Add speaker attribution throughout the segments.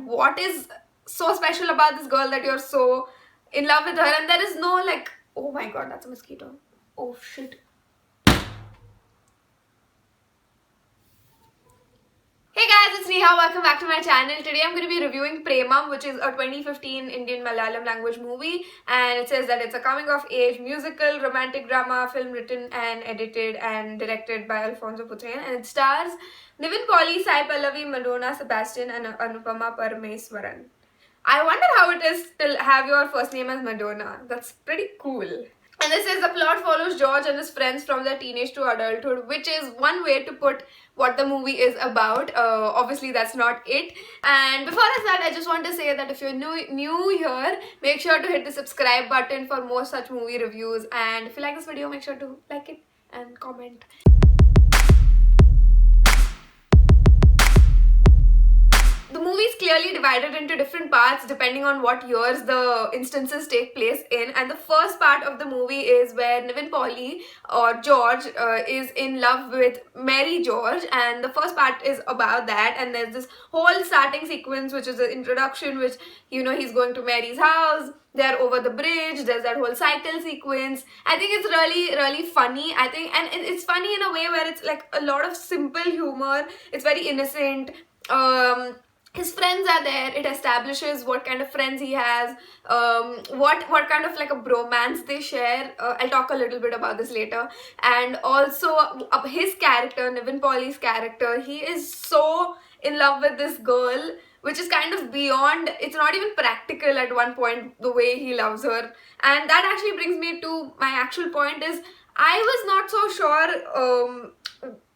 Speaker 1: what is so special about this girl that you're so in love with her, and there is no like, oh my god, that's a mosquito. Oh shit. Hey guys, it's Neha. Welcome back to my channel. Today I'm going to be reviewing Premam, which is a 2015 Indian Malayalam language movie, and it says that it's a coming of age musical romantic drama film written and edited and directed by Alfonso Putrain, and it stars Nivin Pauly, Sai Pallavi, Madonna Sebastian, and Anupama Parameswaran. I wonder how it is to have your first name as Madonna. That's pretty cool. And this says the plot follows George and his friends from their teenage to adulthood, which is one way to put what the movie is about. Obviously, that's not it. And before I start, I just want to say that if you're new here, make sure to hit the subscribe button for more such movie reviews. And if you like this video, make sure to like it and comment. The movie is clearly divided into different parts depending on what years the instances take place in, and the first part of the movie is where Nivin Pauly or George is in love with Mary George, and the first part is about that. And there's this whole starting sequence which is the introduction, which he's going to Mary's house, they're over the bridge, there's that whole cycle sequence. I think it's really funny, I think, and it's funny in a way where it's like a lot of simple humor. It's very innocent. His friends are there. It establishes what kind of friends he has, what kind of like a bromance they share. I'll talk a little bit about this later. And also his character, Nivin Pauly's character, he is so in love with this girl, which is kind of beyond, it's not even practical at one point the way he loves her. And that actually brings me to my actual point is, I was not so sure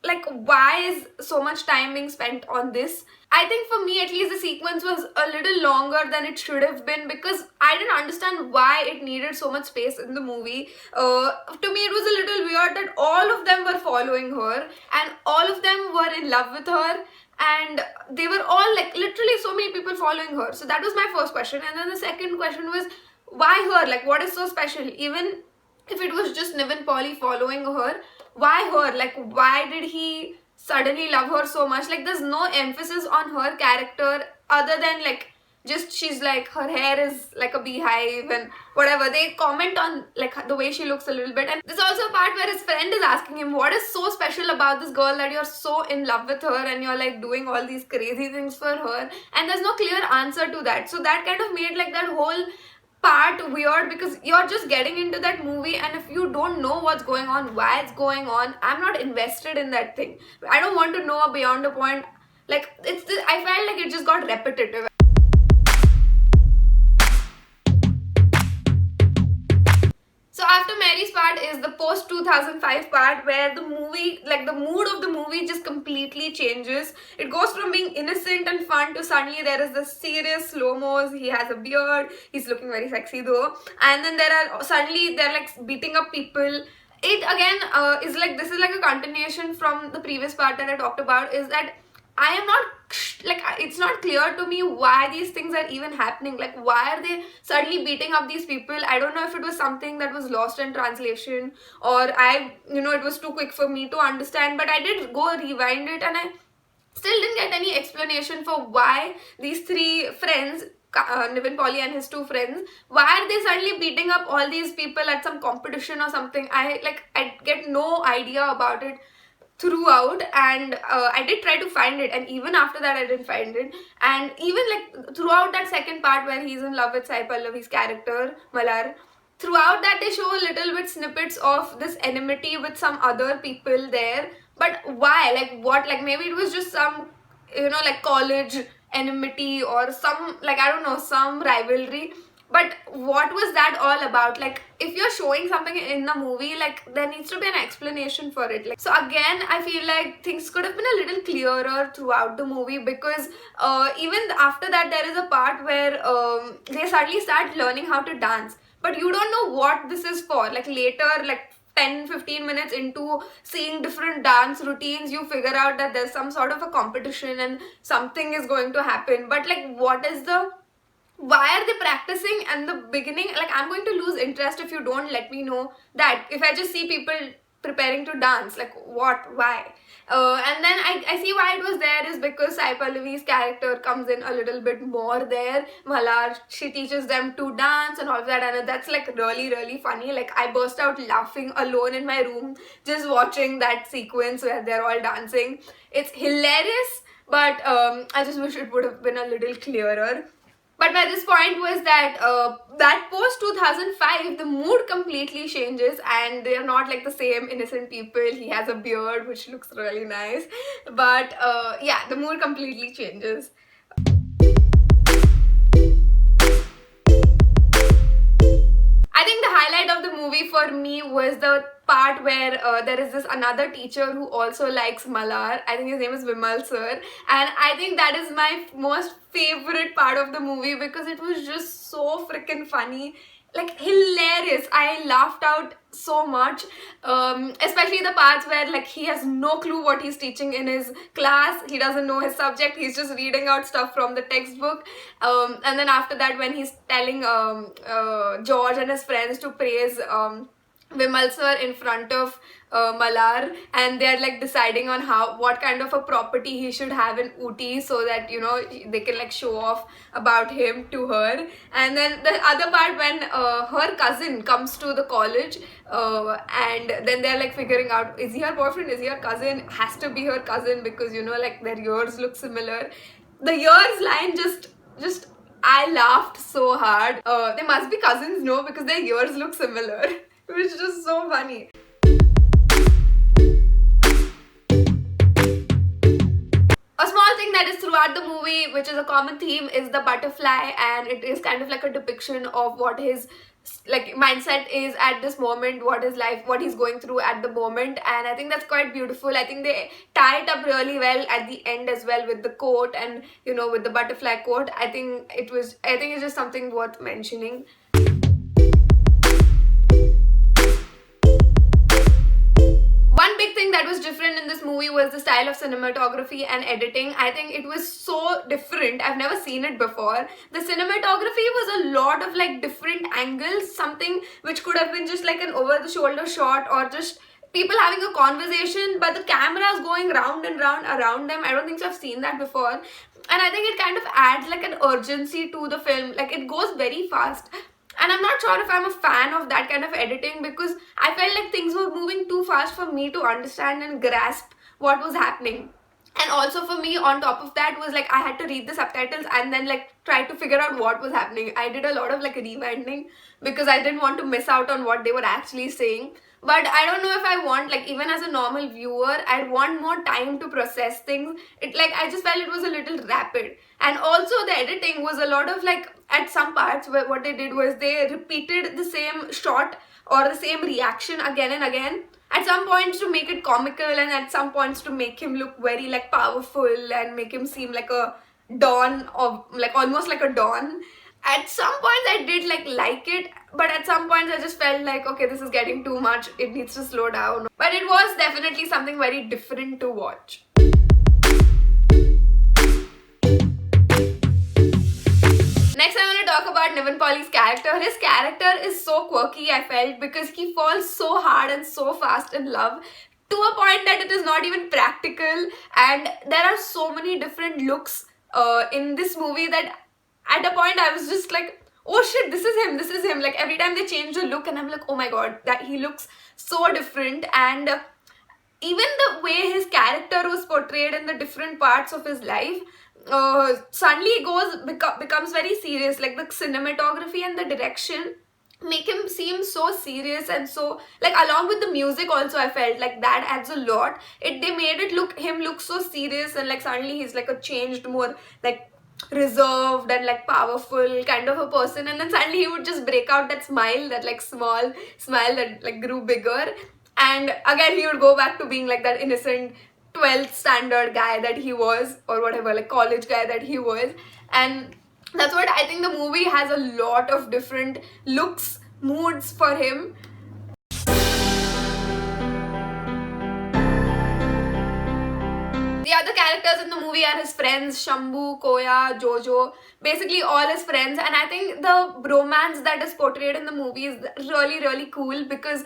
Speaker 1: like why is so much time being spent on this. I think for me at least the sequence was a little longer than it should have been, because I didn't understand why it needed so much space in the movie. To me it was a little weird that all of them were following her and all of them were in love with her, and they were all like literally so many people following her. So that was my first question. And then the second question was, why her? Like, what is so special? Even if it was just Nivin Pauly following her, why her? Like, why did he suddenly love her so much? Like, there's no emphasis on her character other than like just she's like, her hair is like a beehive and whatever. They comment on like the way she looks a little bit. And there's also a part where his friend is asking him, what is so special about this girl that you're so in love with her and you're like doing all these crazy things for her? And there's no clear answer to that. So that kind of made like that whole part weird, because you're just getting into that movie and if you don't know what's going on, why it's going on, I'm not invested in that thing. I don't want to know beyond a point. Like, I felt like it just got repetitive. So after Mary's part is the post 2005 part, where the movie, like the mood of the movie just completely changes. It goes from being innocent and fun to suddenly there is this serious slow-mos. He has a beard, he's looking very sexy though, and then suddenly they're like beating up people. It again is like, this is like a continuation from the previous part that I talked about, is that I am not like, it's not clear to me why these things are even happening. Like, why are they suddenly beating up these people? I don't know if it was something that was lost in translation, or it was too quick for me to understand. But I did go rewind it and I still didn't get any explanation for why these three friends, Nivin Pauly and his two friends, why are they suddenly beating up all these people at some competition or something? I get no idea about it throughout, and I did try to find it, and even after that I didn't find it. And even like throughout that second part where he's in love with Sai Pallavi's character Malar, throughout that they show a little bit snippets of this enmity with some other people there. But why? Like, what? Like, maybe it was just some like college enmity or some, like, I don't know, some rivalry. But what was that all about? Like, if you're showing something in the movie, like, there needs to be an explanation for it. Like, so again, I feel like things could have been a little clearer throughout the movie, because even after that there is a part where they suddenly start learning how to dance, but you don't know what this is for. Like, later, like 10-15 minutes into seeing different dance routines, you figure out that there's some sort of a competition and something is going to happen. But like, why are they practicing? And the beginning, like, I'm going to lose interest if you don't let me know that. If I just see people preparing to dance. Like, what? Why? And then I see why it was there is because Sai Pallavi's character comes in a little bit more there. Malar, she teaches them to dance and all of that, and that's like really, really funny. Like, I burst out laughing alone in my room just watching that sequence where they're all dancing. It's hilarious, but I just wish it would have been a little clearer. But by this point was that that post 2005, the mood completely changes and they are not like the same innocent people. He has a beard which looks really nice. But yeah, the mood completely changes. I think the highlight of the movie for me was the part where there is this another teacher who also likes Malar. I think his name is Vimal sir, and I think that is my most favorite part of the movie because it was just so freaking funny, like hilarious. I laughed out so much, especially the parts where like he has no clue what he's teaching in his class. He doesn't know his subject. He's just reading out stuff from the textbook. And then after that, when he's telling George and his friends to praise Vimal sir in front of Malar, and they're like deciding on what kind of a property he should have in Ooty so that they can like show off about him to her. And then the other part when her cousin comes to the college, and then they're like figuring out, is he her boyfriend, is he her cousin? Has to be her cousin because like their ears look similar. The ears line just I laughed so hard. They must be cousins, no, because their ears look similar. It was just so funny. A small thing that is throughout the movie, which is a common theme, is the butterfly, and it is kind of like a depiction of what his like mindset is at this moment, what his life, what he's going through at the moment. And I think that's quite beautiful. I think they tie it up really well at the end as well with the quote and with the butterfly quote. I think it's just something worth mentioning. One big thing that was different in this movie was the style of cinematography and editing. I think it was so different. I've never seen it before. The cinematography was a lot of like different angles, something which could have been just like an over-the-shoulder shot or just people having a conversation, but the camera is going round and round around them. I don't think so I've seen that before. And I think it kind of adds like an urgency to the film. Like it goes very fast. And I'm not sure if I'm a fan of that kind of editing because I felt like things were moving too fast for me to understand and grasp what was happening. And also for me, on top of that, was like I had to read the subtitles and then like try to figure out what was happening. I did a lot of like rewinding because I didn't want to miss out on what they were actually saying. But I don't know if I want, like, even as a normal viewer, I'd want more time to process things. I just felt it was a little rapid. And also the editing was a lot of like, at some parts where what they did was they repeated the same shot or the same reaction again and again. At some points to make it comical and at some points to make him look very like powerful and make him seem like a don, or like almost like a don. At some points I did like it, but at some points I just felt like, okay, this is getting too much, it needs to slow down. But it was definitely something very different to watch. Next I want to talk about Nivin Pauly's character. His character is so quirky, I felt, because he falls so hard and so fast in love to a point that it is not even practical, and there are so many different looks in this movie that at a point I was just like, oh shit, this is him. Like every time they change the look and I'm like, oh my god, that he looks so different. And even the way his character was portrayed in the different parts of his life suddenly becomes very serious. Like the cinematography and the direction make him seem so serious, and so like along with the music also I felt like that adds a lot. They made him look so serious, and like suddenly he's like a changed, more like reserved and like powerful kind of a person, and then suddenly he would just break out that smile, that like small smile that like grew bigger, and again he would go back to being like that innocent 12th standard guy that he was, or whatever, like college guy that he was. And that's what I think the movie has a lot of different looks, moods for him. The the other characters in the movie are his friends, Shambhu, Koya, Jojo, basically all his friends. And I think the bromance that is portrayed in the movie is really, really cool, because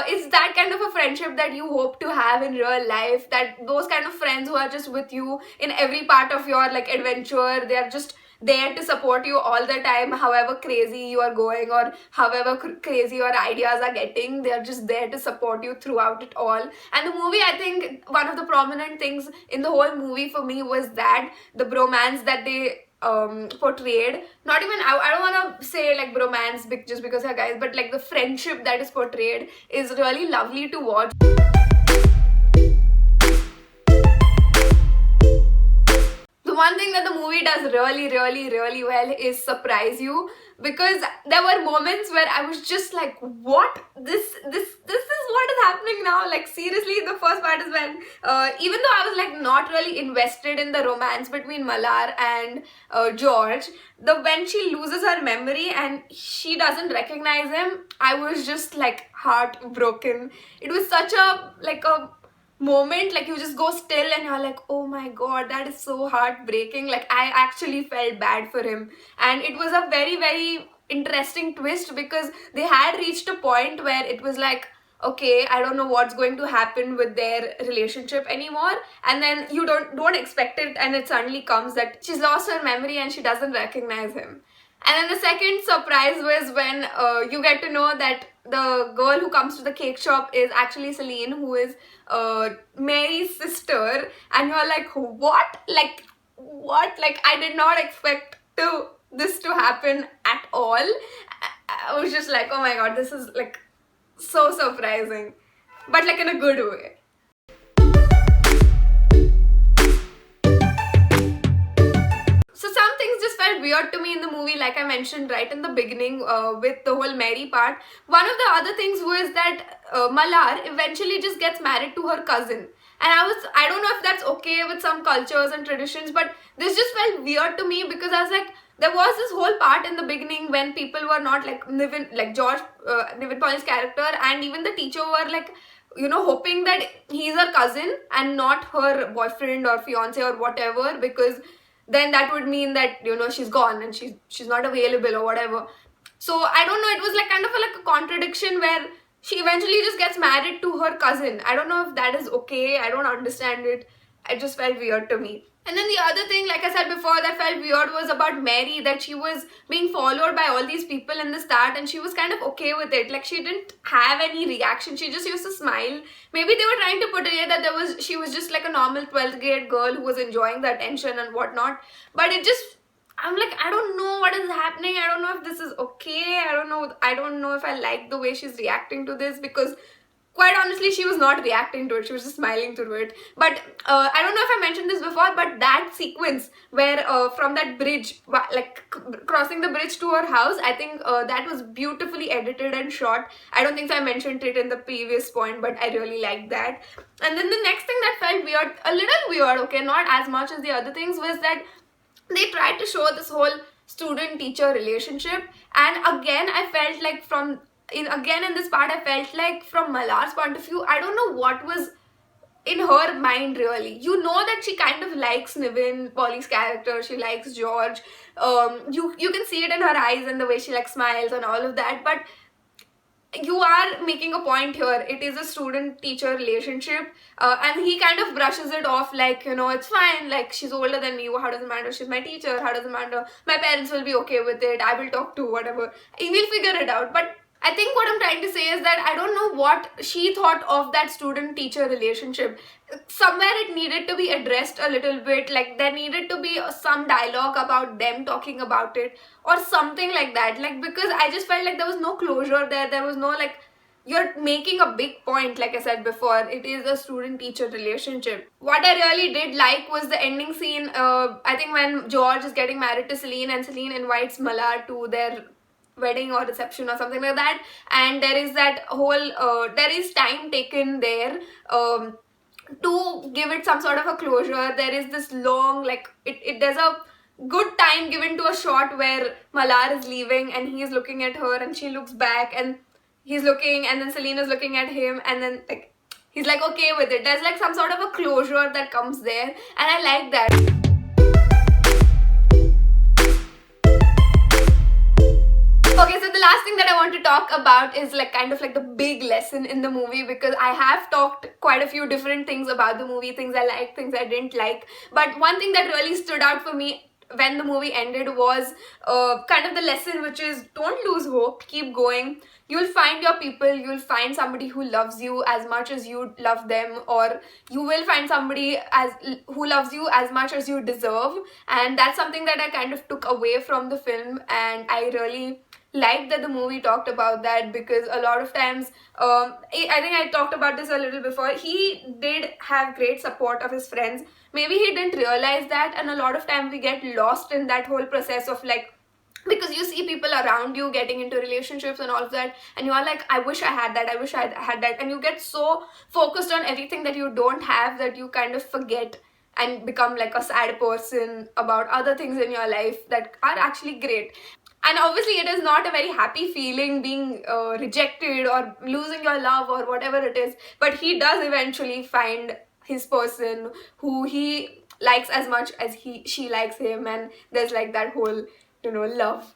Speaker 1: it's that kind of a friendship that you hope to have in real life, that those kind of friends who are just with you in every part of your like adventure. They are just there to support you all the time, however crazy you are going or however crazy your ideas are getting. They are just there to support you throughout it all. And the movie, I think one of the prominent things in the whole movie for me was that the bromance that they portrayed. Not even, I don't want to say like bromance just because they're guys, but like the friendship that is portrayed is really lovely to watch. One thing that the movie does really, really, really well is surprise you, because there were moments where I was just like, what? This is what is happening now? Like, seriously, the first part is when, even though I was like not really invested in the romance between Malar and George, when she loses her memory and she doesn't recognize him, I was just like heartbroken. It was such a moment, like you just go still and you're like, oh my god, that is so heartbreaking. Like, I actually felt bad for him, and it was a very, very interesting twist, because they had reached a point where it was like, okay, I don't know what's going to happen with their relationship anymore, and then you don't expect it, and it suddenly comes that she's lost her memory and she doesn't recognize him. And then the second surprise was when you get to know that the girl who comes to the cake shop is actually Celine, who is Mary's sister. And you're like, what? Like, what? Like, I did not expect this to happen at all. I was just like, oh my god, this is like so surprising. But like in a good way. So some things just felt weird to me in the movie, like I mentioned right in the beginning with the whole Mary part. One of the other things was that Malar eventually just gets married to her cousin. And I don't know if that's okay with some cultures and traditions, but this just felt weird to me, because I was like, there was this whole part in the beginning when people were not like Nivin, like George, Nivin Pauli's character, and even the teacher were like, you know, hoping that he's her cousin and not her boyfriend or fiance or whatever, because then that would mean that, you know, she's gone and she's not available or whatever. So I don't know, it was like kind of like a contradiction where she eventually just gets married to her cousin. I don't know if that is okay. I don't understand it. It just felt weird to me. And then the other thing, like I said before, that felt weird was about Mary, that she was being followed by all these people in the start and she was kind of okay with it. Like, she didn't have any reaction. She just used to smile. Maybe they were trying to portray that she was just like a normal 12th grade girl who was enjoying the attention and whatnot. But it just, I'm like, I don't know what is happening. I don't know if this is okay. I don't know if I like the way she's reacting to this, because quite honestly, she was not reacting to it. She was just smiling through it. But I don't know if I mentioned this before, but that sequence where from that bridge, like crossing the bridge to her house, I think that was beautifully edited and shot. I don't think I mentioned it in the previous point, but I really liked that. And then the next thing that felt weird, a little weird, okay, not as much as the other things, was that they tried to show this whole student-teacher relationship. And again, I felt like in this part, I felt like from Malar's point of view, I don't know what was in her mind really. You know that she kind of likes Nivin Pauli's character, she likes George. You can see it in her eyes and the way she like smiles and all of that, but you are making a point here. It is a student-teacher relationship, and he kind of brushes it off like, you know, it's fine, like, she's older than me, how does it matter, she's my teacher, how does it matter, my parents will be okay with it, I will talk to whatever, we'll figure it out. But I think what I'm trying to say is that I don't know what she thought of that student-teacher relationship. Somewhere it needed to be addressed a little bit, like there needed to be some dialogue about them talking about it or something like that. Like, because I just felt like there was no closure there. There was no like, you're making a big point, like I said before, it is a student-teacher relationship. What I really did like was the ending scene, I think when George is getting married to Celine and Celine invites Malar to their wedding or reception or something like that, and there is that whole there is time taken there to give it some sort of a closure. There is this long, like, there's a good time given to a shot where Malar is leaving and he's looking at her and she looks back and he's looking, and then Celine is looking at him, and then like he's like okay with it. There's like some sort of a closure that comes there, and I like that. Okay, so the last thing that I want to talk about is like kind of like the big lesson in the movie, because I have talked quite a few different things about the movie, things I liked, things I didn't like. But one thing that really stood out for me when the movie ended was kind of the lesson, which is don't lose hope, keep going. You'll find your people, you'll find somebody who loves you as much as you love them, or you will find somebody who loves you as much as you deserve. And that's something that I kind of took away from the film, and I really like that the movie talked about that, because a lot of times I think I talked about this a little before, he did have great support of his friends. Maybe he didn't realize that, and a lot of time we get lost in that whole process of like, because you see people around you getting into relationships and all of that, and you are like, I wish I had that, I wish I had that, and you get so focused on everything that you don't have that you kind of forget and become like a sad person about other things in your life that are actually great. And obviously it is not a very happy feeling being rejected or losing your love or whatever it is, but he does eventually find his person who he likes as much as she likes him, and there's like that whole, love.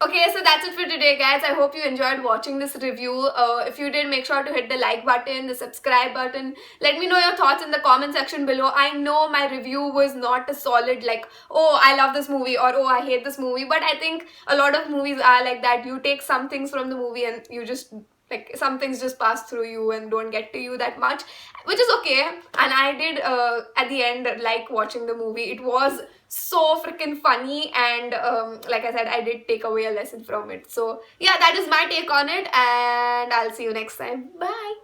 Speaker 1: Okay, so that's it for today, guys. I hope you enjoyed watching this review. If you did, make sure to hit the like button, the subscribe button. Let me know your thoughts in the comment section below. I know my review was not a solid like, oh, I love this movie or oh, I hate this movie. But I think a lot of movies are like that. You take some things from the movie and you just like some things just pass through you and don't get to you that much, which is okay. And I did at the end like watching the movie. It was so freaking funny, and like I said, I did take away a lesson from it. So yeah, that is my take on it, and I'll see you next time. Bye.